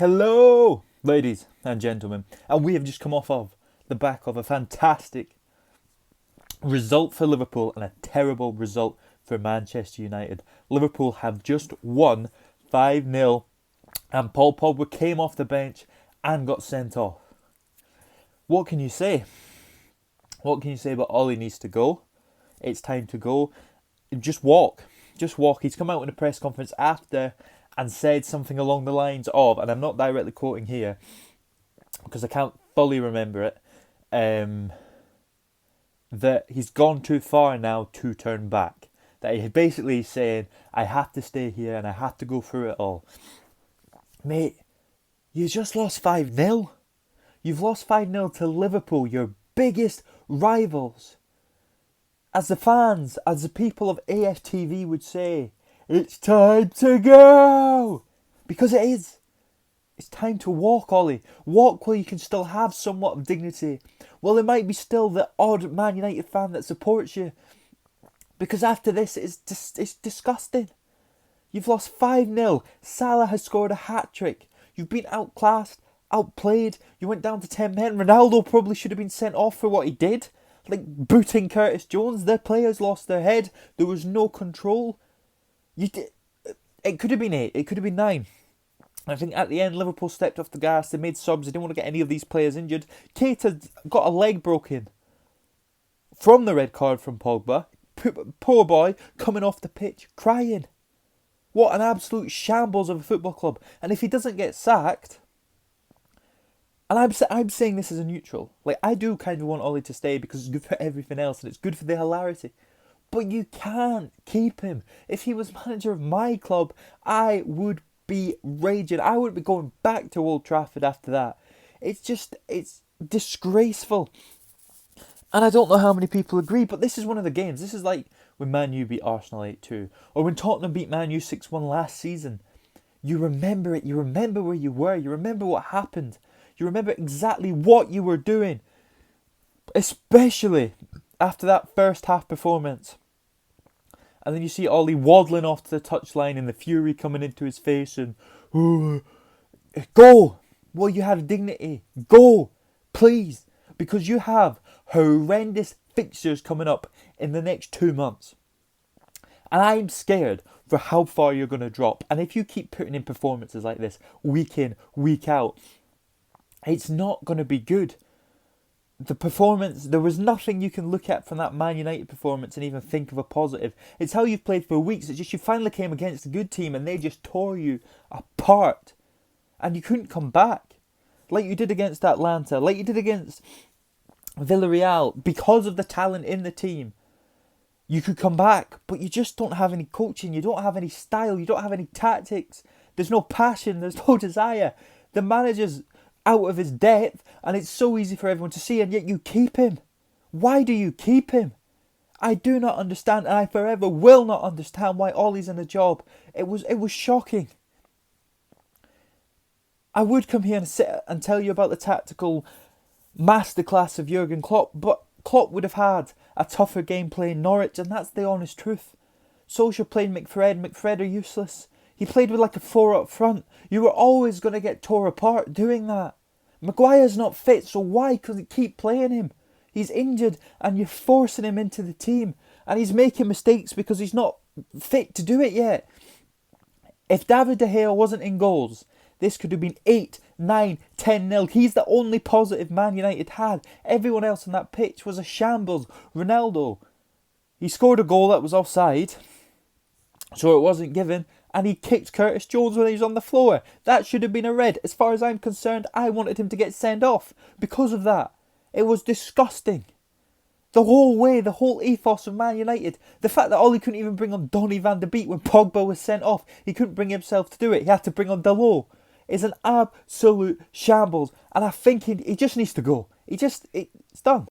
Hello, ladies and gentlemen, and we have just come off of the back of a fantastic result for Liverpool and a terrible result for Manchester United. Liverpool have just won 5-0, and Paul Pogba came off the bench and got sent off. What can you say? What can you say about Ollie needs to go? It's time to go. Just walk. Just walk. He's come out in a press conference after and said something along the lines of, and I'm not directly quoting here because I can't fully remember it, that he's gone too far now to turn back. That he's basically saying, I have to stay here and I have to go through it all. Mate, you just lost 5-0. You've lost 5-0 to Liverpool, your biggest rivals. As the fans, as the people of AFTV would say, it's time to go! Because it is. It's time to walk, Ollie. Walk while you can still have somewhat of dignity. Well, there might be still the odd Man United fan that supports you. Because after this, it's disgusting. You've lost 5-0. Salah has scored a hat-trick. You've been outclassed, outplayed. You went down to 10 men. Ronaldo probably should have been sent off for what he did. Like booting Curtis Jones. Their players lost their head. There was no control. It could have been 8. It could have been 9. I think at the end, Liverpool stepped off the gas. They made subs. They didn't want to get any of these players injured. Keita got a leg broken from the red card from Pogba. Poor boy coming off the pitch crying. What an absolute shambles of a football club. And if he doesn't get sacked, and I'm saying this as a neutral, like I do kind of want Ollie to stay because it's good for everything else and it's good for the hilarity. But you can't keep him. If he was manager of my club, I would be raging. I would be going back to Old Trafford after that. It's disgraceful. And I don't know how many people agree, but this is one of the games. This is like when Man U beat Arsenal 8-2. Or when Tottenham beat Man U 6-1 last season. You remember it. You remember where you were. You remember what happened. You remember exactly what you were doing. Especially after that first half performance. And then you see Ollie waddling off to the touchline and the fury coming into his face and, oh, go! Well, you have dignity. Go! Please. Because you have horrendous fixtures coming up in the next 2 months. And I'm scared for how far you're going to drop. And if you keep putting in performances like this, week in, week out, it's not going to be good. The performance, there was nothing you can look at from that Man United performance and even think of a positive. It's how you've played for weeks. It's just you finally came against a good team and they just tore you apart. And you couldn't come back. Like you did against Atlanta, like you did against Villarreal. Because of the talent in the team, you could come back. But you just don't have any coaching. You don't have any style. You don't have any tactics. There's no passion. There's no desire. The manager's out of his depth and it's so easy for everyone to see, and yet you keep him. Why do you keep him? I do not understand, and I forever will not understand why Ollie's in a job. It was shocking. I would come here and sit and tell you about the tactical masterclass of Jurgen Klopp, but Klopp would have had a tougher game playing Norwich, and that's the honest truth. Solskjaer played McFred. McFred are useless. He played with like a 4 up front. You were always going to get tore apart doing that. Maguire's not fit, so why couldn't you keep playing him? He's injured and you're forcing him into the team. And he's making mistakes because he's not fit to do it yet. If David De Gea wasn't in goals, this could have been 8, 9, 10-0. He's the only positive Man United had. Everyone else on that pitch was a shambles. Ronaldo, he scored a goal that was offside, so it wasn't given. And he kicked Curtis Jones when he was on the floor. That should have been a red. As far as I'm concerned, I wanted him to get sent off because of that. It was disgusting. The whole way, the whole ethos of Man United. The fact that Ollie couldn't even bring on Donny van de Beek when Pogba was sent off. He couldn't bring himself to do it. He had to bring on Dalot. It's an absolute shambles. And I think he just needs to go. It's done.